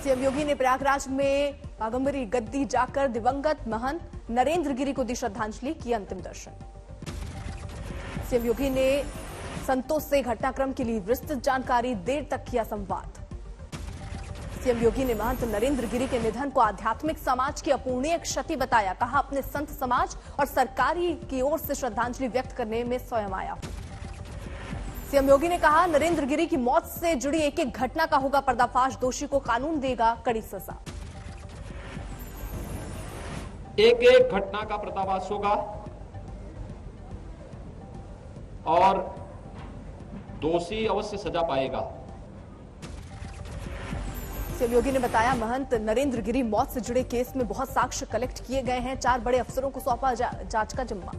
CM योगी ने प्रयागराज में बाघंबरी गद्दी जाकर दिवंगत महंत नरेंद्र गिरी को दी श्रद्धांजलि, की अंतिम दर्शन। सीएम योगी ने संतों से घटनाक्रम के लिए विस्तृत जानकारी, देर तक किया संवाद। सीएम योगी ने महंत नरेंद्र गिरी के निधन को आध्यात्मिक समाज की अपूरणीय क्षति बताया, कहा अपने संत समाज और सरकारी की ओर से श्रद्धांजलि व्यक्त करने में स्वयं आया हूं। सीएम योगी ने कहा नरेंद्र गिरी की मौत से जुड़ी एक एक घटना का होगा पर्दाफाश, दोषी को कानून देगा कड़ी सजा। एक एक घटना का पर्दाफाश होगा और दोषी अवश्य सजा पाएगा। सीएम योगी ने बताया महंत नरेंद्र गिरी मौत से जुड़े केस में बहुत साक्ष्य कलेक्ट किए गए हैं, 4 बड़े अफसरों को सौंपा जांच का जिम्मा।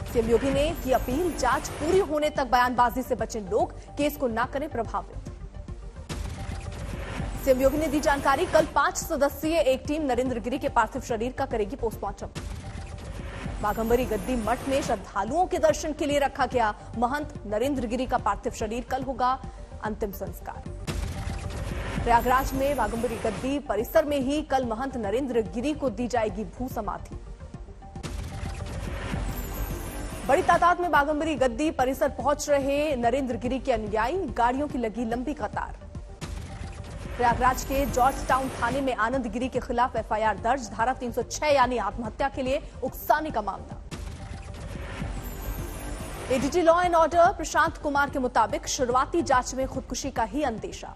सीएम योगी ने की अपील, जांच पूरी होने तक बयानबाजी से बचे लोग, केस को न करें प्रभावित। सीएम योगी ने दी जानकारी, कल 5 सदस्यीय एक टीम नरेंद्र गिरी के पार्थिव शरीर का करेगी पोस्टमार्टम। बाघंबरी गद्दी मठ में श्रद्धालुओं के दर्शन के लिए रखा गया महंत नरेंद्र गिरी का पार्थिव शरीर, कल होगा अंतिम संस्कार। प्रयागराज में बाघंबरी गद्दी परिसर में ही कल महंत नरेंद्र गिरी को दी जाएगी भू समाधि। बड़ी तादाद में बाघंबरी गद्दी परिसर पहुंच रहे नरेंद्र गिरी के अनुयायी, गाड़ियों की लगी लंबी कतार। प्रयागराज के जॉर्ज टाउन थाने में आनंद गिरी के खिलाफ एफआईआर दर्ज, धारा 306 यानी आत्महत्या के लिए उकसाने का मामला। ADG law and order Prashant Kumar के मुताबिक शुरुआती जांच में खुदकुशी का ही अंदेशा।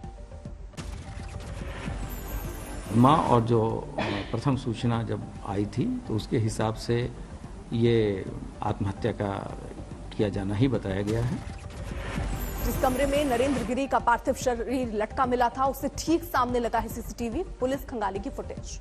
मां और जो प्रथम सूचना जब आई थी तो उसके हिसाब से ये आत्महत्या का किया जाना ही बताया गया है। जिस कमरे में नरेंद्र गिरी का पार्थिव शरीर लटका मिला था उससे ठीक सामने लगा है सीसीटीवी, पुलिस खंगालेगी फुटेज।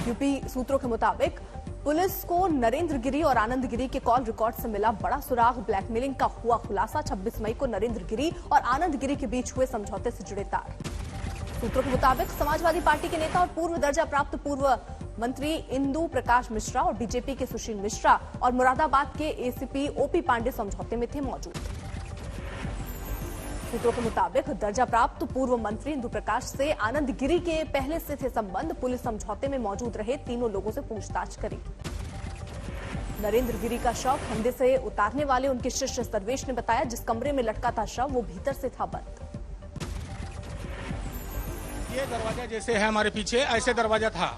यूपी सूत्रों के मुताबिक पुलिस को नरेंद्र गिरी और आनंद गिरी के कॉल रिकॉर्ड से मिला बड़ा सुराग, ब्लैकमेलिंग का हुआ खुलासा। 26 मई को नरेंद्र गिरी और आनंद गिरी के बीच हुए समझौते से जुड़े तार। सूत्रों के मुताबिक समाजवादी पार्टी के नेता और पूर्व दर्जा प्राप्त पूर्व मंत्री इंदु प्रकाश मिश्रा और बीजेपी के सुशील मिश्रा और मुरादाबाद के एसीपी ओपी पांडे समझौते में थे मौजूद। सूत्रों के मुताबिक दर्जा प्राप्त पूर्व मंत्री इंदु प्रकाश से आनंद गिरी के पहले से थे संबंध, पुलिस समझौते में मौजूद रहे तीनों लोगों से पूछताछ करेगी। नरेंद्र गिरी का शव फंदे से उतारने वाले उनके शिष्य सर्वेश ने बताया, जिस कमरे में लटका था शव वो भीतर से था बंद। ये दरवाजा जैसे है हमारे पीछे, ऐसे दरवाजा था।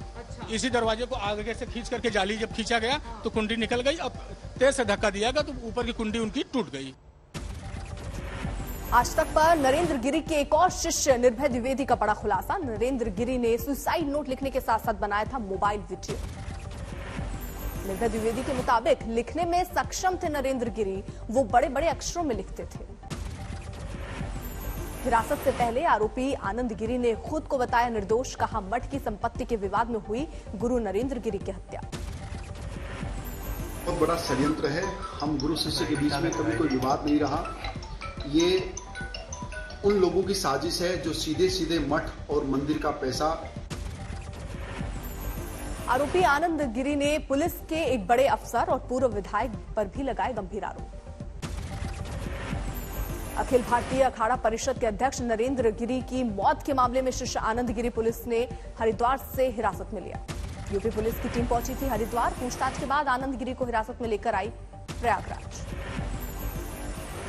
इसी दरवाजे को आगे से खींच करके जाली जब खींचा गया तो कुंडी निकल गई। अब तेज से धक्का दिया गया तो ऊपर की कुंडी उनकी टूट गई। आज तक पर नरेंद्र गिरी के एक और शिष्य निर्भय द्विवेदी का बड़ा खुलासा। नरेंद्र गिरी ने सुसाइड नोट लिखने के साथ साथ बनाया था मोबाइल वीडियो। निर्भय द्विवेदी के मुताबिक लिखने में सक्षम थे नरेंद्र गिरी, वो बड़े बड़े अक्षरों में लिखते थे। हिरासत से पहले आरोपी आनंद गिरी ने खुद को बताया निर्दोष, कहा मठ की संपत्ति के विवाद में हुई गुरु नरेंद्र गिरी की हत्या। बहुत बड़ा षड्यंत्र है, हम गुरु शिष्य के बीच में कभी कोई विवाद नहीं रहा। ये उन लोगों की साजिश है जो सीधे सीधे मठ और मंदिर का पैसा। आरोपी आनंद गिरी ने पुलिस के एक बड़े अफसर और पूर्व विधायक पर भी लगाए गंभीर आरोप। अखिल भारतीय अखाड़ा परिषद के अध्यक्ष नरेंद्र गिरी की मौत के मामले में शिष्य आनंद गिरी पुलिस ने हरिद्वार से हिरासत में लिया। यूपी पुलिस की टीम पहुंची थी हरिद्वार, पूछताछ के बाद आनंद गिरी को हिरासत में लेकर आई प्रयागराज।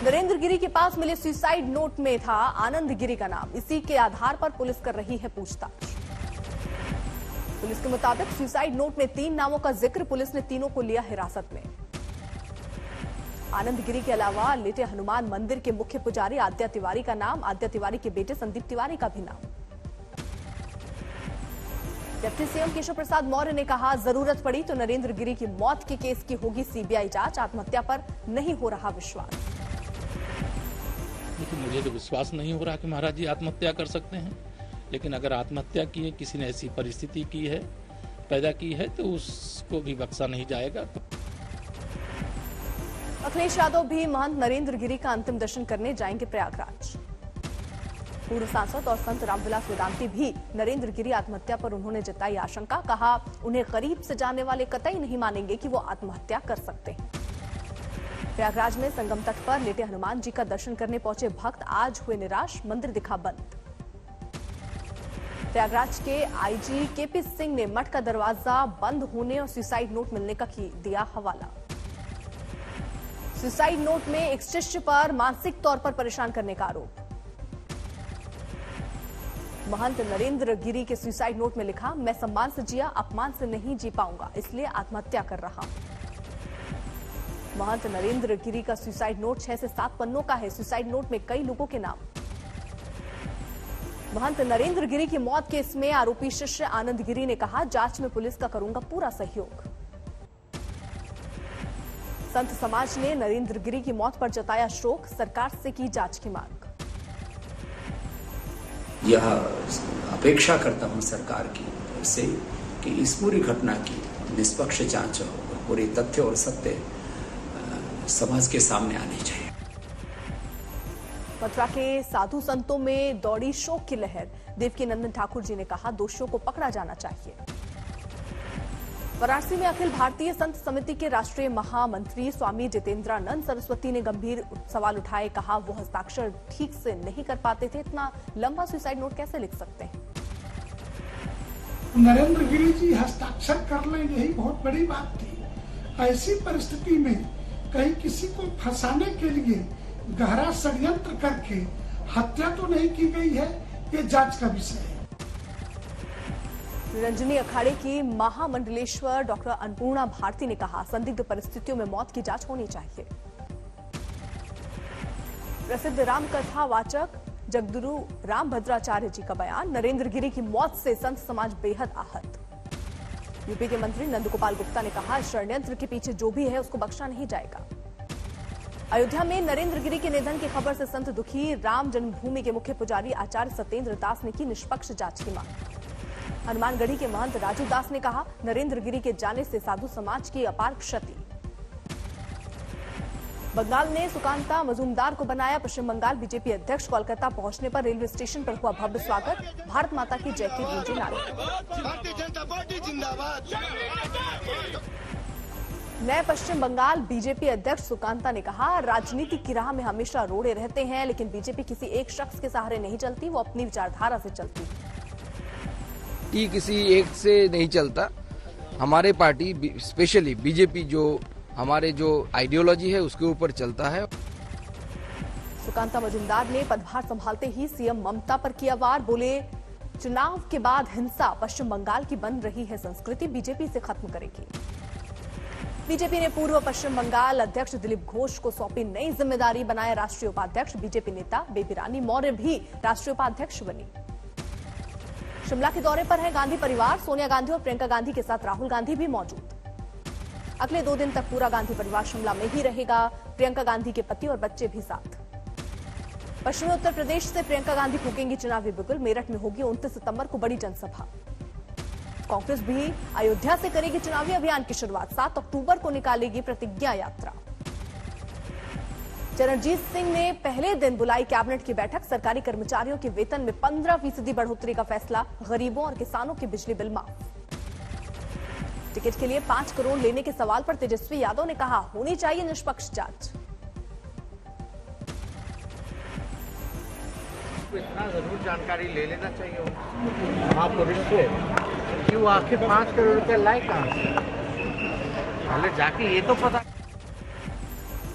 नरेंद्र गिरी के पास मिले सुसाइड नोट में था आनंद गिरी का नाम, इसी के आधार पर पुलिस कर रही है पूछताछ। पुलिस के मुताबिक सुसाइड नोट में 3 नामों का जिक्र, पुलिस ने तीनों को लिया हिरासत में। आनंद गिरी के अलावा लेटे हनुमान मंदिर के मुख्य पुजारी आद्या तिवारी का नाम, आद्या तिवारी के बेटे संदीप तिवारी का भी नाम। डिप्टी सीएम केशव प्रसाद मौर्य ने कहा, जरूरत पड़ी तो नरेंद्र गिरी की मौत के केस की होगी सीबीआई जांच, आत्महत्या पर नहीं हो रहा विश्वास। लेकिन मुझे तो विश्वास नहीं हो रहा कि महाराज जी आत्महत्या कर सकते हैं, लेकिन अगर आत्महत्या की है, किसी ने ऐसी परिस्थिति की है, पैदा की है, तो उसको भी बख्शा नहीं जाएगा। अखिलेश यादव भी महंत नरेंद्र गिरी का अंतिम दर्शन करने जाएंगे प्रयागराज। पूर्व सांसद और संत रामविलास वेदांती भी नरेंद्र गिरी आत्महत्या पर उन्होंने जताई आशंका, कहा उन्हें करीब से जानने वाले कतई नहीं मानेंगे कि वो आत्महत्या कर सकते हैं। प्रयागराज में संगम तट पर लेटे हनुमान जी का दर्शन करने पहुंचे भक्त आज हुए निराश, मंदिर दिखा बंद। प्रयागराज के आईजी केपी सिंह ने मठ का दरवाजा बंद होने और सुसाइड नोट मिलने का दिया हवाला। सुसाइड नोट में एक शिष्य पर मानसिक तौर पर परेशान करने का आरोप। महंत नरेंद्र गिरी के सुसाइड नोट में लिखा, मैं सम्मान से जिया, अपमान से नहीं जी पाऊंगा, इसलिए आत्महत्या कर रहा हूं। महंत नरेंद्र गिरी का सुसाइड नोट 6 से 7 पन्नों का है। सुसाइड नोट में कई लोगों के नाम। महंत नरेंद्र गिरी की मौत केस में आरोपी शिष्य आनंद गिरी ने कहा, जांच में पुलिस का करूंगा पूरा सहयोग। संत समाज ने नरेंद्र गिरी की मौत पर जताया शोक, सरकार से की जांच की मांग। यह अपेक्षा करता हूं सरकार की से कि इस पूरी घटना की निष्पक्ष जांच और पूरे तथ्य और सत्य समाज के सामने आने चाहिए। मथुरा के साधु संतों में दौड़ी शोक की लहर। देवकीनंदन ठाकुर जी ने कहा, दोषियों को पकड़ा जाना चाहिए। वाराणसी में अखिल भारतीय संत समिति के राष्ट्रीय महामंत्री स्वामी जितेंद्रानंद सरस्वती ने गंभीर सवाल उठाए। कहा, वो हस्ताक्षर ठीक से नहीं कर पाते थे, इतना लंबा सुसाइड नोट कैसे लिख सकते हैं? नरेंद्र गिरी जी हस्ताक्षर कर लें, यही बहुत बड़ी बात थी। ऐसी परिस्थिति में कहीं किसी को फंसाने के लिए गहरा षड्यंत्र करके हत्या तो नहीं की गई है, ये जांच का विषय है। रंजनी अखाड़े की महामंडलेश्वर डॉक्टर अन्नपूर्णा भारती ने कहा, संदिग्ध परिस्थितियों में मौत की जांच होनी चाहिए। प्रसिद्ध रामकथा वाचक जगदुरु रामभद्राचार्य जी का बयान, नरेंद्र गिरी की मौत से संत समाज बेहद आहत। यूपी के मंत्री नंदगोपाल गुप्ता ने कहा, षड्यंत्र के पीछे जो भी है उसको बख्शा नहीं जाएगा। अयोध्या में नरेंद्र गिरी के निधन की खबर से संत दुखी। राम जन्मभूमि के मुख्य पुजारी आचार्य सत्येंद्र दास ने की निष्पक्ष जांच की मांग। हनुमानगढ़ी के महंत राजू दास ने कहा, नरेंद्र गिरी के जाने से साधु समाज की अपार क्षति। बंगाल ने सुकांता मजूमदार को बनाया पश्चिम बंगाल बीजेपी अध्यक्ष। कोलकाता पहुंचने पर रेलवे स्टेशन पर हुआ भव्य स्वागत। भारत माता की जय की गूंजी नारे। नए पश्चिम बंगाल बीजेपी अध्यक्ष सुकांता ने कहा, राजनीति की राह में हमेशा रोड़े रहते हैं, लेकिन बीजेपी किसी एक शख्स के सहारे नहीं चलती, वो अपनी विचारधारा से चलती है। किसी एक से नहीं चलता। हमारे पार्टी स्पेशली बीजेपी जो हमारे जो आइडियोलॉजी है उसके ऊपर चलता है। सुकांता मजूमदार ने पदभार संभालते ही सीएम ममता पर किया वार। बोले, चुनाव के बाद हिंसा पश्चिम बंगाल की बन रही है संस्कृति, बीजेपी से खत्म करेगी। बीजेपी ने पूर्व पश्चिम बंगाल अध्यक्ष दिलीप घोष को सौंपी नई जिम्मेदारी, बनाया राष्ट्रीय उपाध्यक्ष। बीजेपी नेता बेबी रानी मौर्य भी राष्ट्रीय उपाध्यक्ष बनी। शिमला के दौरे पर है गांधी परिवार। सोनिया गांधी और प्रियंका गांधी के साथ राहुल गांधी भी मौजूद। अगले 2 दिन तक पूरा गांधी परिवार शिमला में ही रहेगा। प्रियंका गांधी के पति और बच्चे भी साथ। पश्चिमी उत्तर प्रदेश से प्रियंका गांधी फूकेंगी चुनावी बिगुल। मेरठ में होगी 29 सितंबर को बड़ी जनसभा। कांग्रेस भी अयोध्या से करेगी चुनावी अभियान की शुरुआत। 7 अक्टूबर को निकालेगी प्रतिज्ञा यात्रा। चरणजीत सिंह ने पहले दिन बुलाई कैबिनेट की बैठक। सरकारी कर्मचारियों के वेतन में 15% बढ़ोतरी का फैसला। गरीबों और किसानों के बिजली बिल माफ। टिकट के लिए 5 करोड़ लेने के सवाल पर तेजस्वी यादव ने कहा, होनी चाहिए निष्पक्ष जांच। इतना जरूर जानकारी ले लेना चाहिए महापुरुष से कि वो आखिर 5 करोड़ रुपए लाए कहां से, पहले जाके ये तो पता।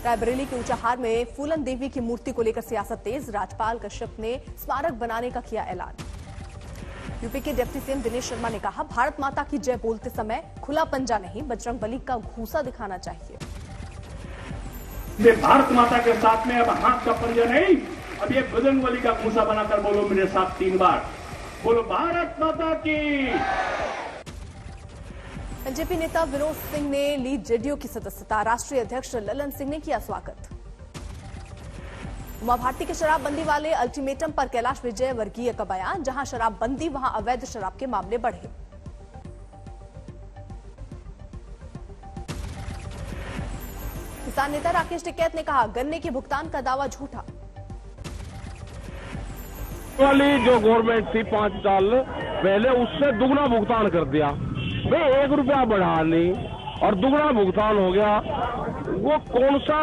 रायबरेली के ऊंचाहार में फूलन देवी की मूर्ति को लेकर सियासत तेज। राज्यपाल कश्यप ने स्मारक बनाने का किया ऐलान। यूपी के डिप्टी सीएम दिनेश शर्मा ने कहा, भारत माता की जय बोलते समय खुला पंजा नहीं, बजरंगबली का घूसा दिखाना चाहिए। ये भारत माता के साथ में अब हाथ का पंजा नहीं, अब ये बजरंगबली का घूसा बनाकर बोलो मेरे साथ 3 बार, बोलो भारत माता की। एलजेपी नेता विनोद सिंह ने ली जेडीयू की सदस्यता। राष्ट्रीय अध्यक्ष ललन सिंह ने किया स्वागत। उमा भारती के शराबबंदी वाले अल्टीमेटम पर कैलाश विजयवर्गीय का बयान, जहां शराबबंदी वहां अवैध शराब के मामले बढ़े। किसान नेता राकेश टिकैत ने कहा, गन्ने के भुगतान का दावा झूठा। वाली जो गवर्नमेंट थी 5 साल पहले, उससे दुगना भुगतान कर दिया। भाई 1 रुपया बढ़ा नहीं और दुगना भुगतान हो गया। वो कौन सा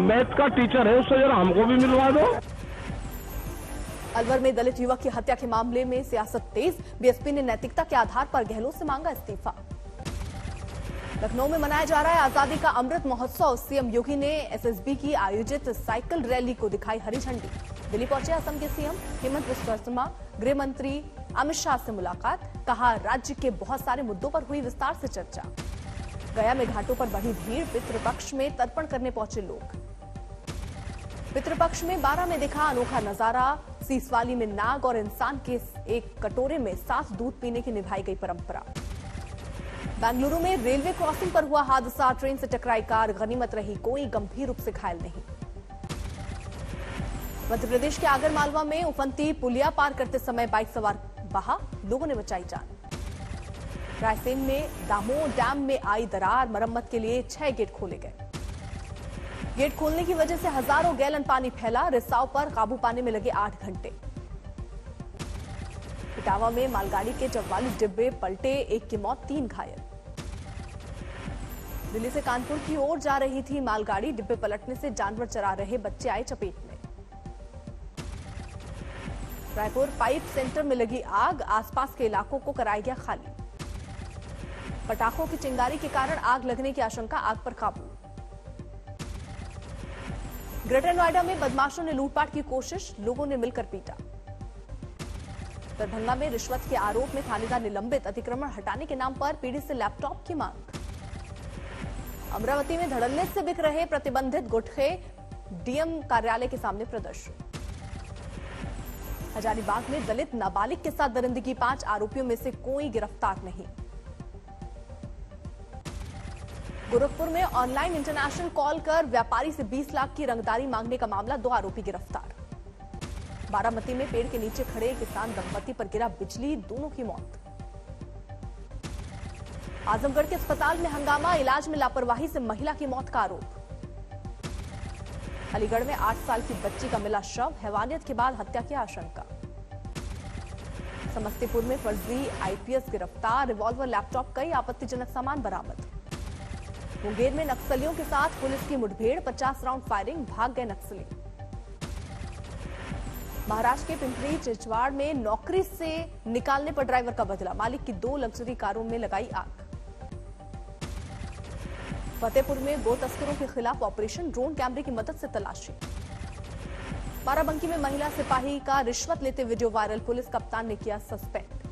मैथ का टीचर है, उससे जरा हमको भी मिलवा दो। अलवर में दलित युवक की हत्या के मामले में सियासत तेज। बीएसपी ने नैतिकता के आधार पर गहलोत से मांगा इस्तीफा। लखनऊ में मनाया जा रहा है आजादी का अमृत महोत्सव। सीएम योगी ने एसएसबी की आयोजित साइकिल रैली को दिखाई हरी झंडी। दिल्ली पहुंचे असम के सीएम हेमंत बिस्वा शर्मा। गृह मंत्री अमित शाह से मुलाकात। कहा राज्य के बहुत सारे मुद्दों पर हुई विस्तार से चर्चा। गया में घाटों पर बढ़ी भीड़। पितृपक्ष में तर्पण करने पहुंचे लोग। पितृपक्ष में 12 में दिखा अनोखा नजारा। सीसवाली में नाग और इंसान के एक कटोरे में साफ दूध पीने की निभाई गई परंपरा। बेंगलुरु में रेलवे क्रॉसिंग पर हुआ हादसा। ट्रेन से टकराई कार। गनीमत रही कोई गंभीर रूप से घायल नहीं। मध्य प्रदेश के आगर मालवा में उफनती पुलिया पार करते समय बाइक सवार बहा। लोगों ने बचाई जान। रायसेन में दामोह डैम में आई दरार। मरम्मत के लिए 6 गेट खोले गए। गेट खोलने की वजह से हजारों गैलन पानी फैला। रिसाव पर काबू पाने में लगे 8 घंटे। इटावा में मालगाड़ी के 44 डिब्बे पलटे। 1 की मौत, 3 घायल। दिल्ली से कानपुर की ओर जा रही थी मालगाड़ी। डिब्बे पलटने से जानवर चरा रहे बच्चे आए चपेट में। रायपुर पाइप सेंटर में लगी आग। आसपास के इलाकों को कराया गया खाली। पटाखों की चिंगारी के कारण आग लगने की आशंका। आग पर काबू। ग्रेटर नोएडा में बदमाशों ने लूटपाट की कोशिश। लोगों ने मिलकर पीटा। दरभंगा में रिश्वत के आरोप में थानेदार निलंबित। अतिक्रमण हटाने के नाम पर पीड़ित से लैपटॉप की मांग। अमरावती में धड़ल्ले से बिक रहे प्रतिबंधित गुटखे। डीएम कार्यालय के सामने प्रदर्शन। हजारीबाग में दलित नाबालिग के साथ दरिंदगी। 5 आरोपियों में से कोई गिरफ्तार नहीं। गोरखपुर में ऑनलाइन इंटरनेशनल कॉल कर व्यापारी से 20 लाख की रंगदारी मांगने का मामला। 2 आरोपी गिरफ्तार। बारामती में पेड़ के नीचे खड़े किसान दंपति पर गिरा बिजली। दोनों की मौत। आजमगढ़ के अस्पताल में हंगामा। इलाज में लापरवाही से महिला की मौत का आरोप। अलीगढ़ में 8 साल की बच्ची का मिला शव। हैवानियत के बाद हत्या की आशंका। समस्तीपुर में फर्जी आईपीएस गिरफ्तार। रिवॉल्वर, लैपटॉप, कई आपत्तिजनक सामान बरामद। मुंगेर में नक्सलियों के साथ पुलिस की मुठभेड़। 50 राउंड फायरिंग। भाग गए नक्सली। महाराष्ट्र के पिंपरी चिंचवाड़ में नौकरी से निकालने पर ड्राइवर का बदला। मालिक की 2 लग्जरी कारों में लगाई आग। फतेहपुर में गो तस्करों के खिलाफ ऑपरेशन। ड्रोन कैमरे की मदद से तलाशी। बाराबंकी में महिला सिपाही का रिश्वत लेते वीडियो वायरल। पुलिस कप्तान ने किया सस्पेंड।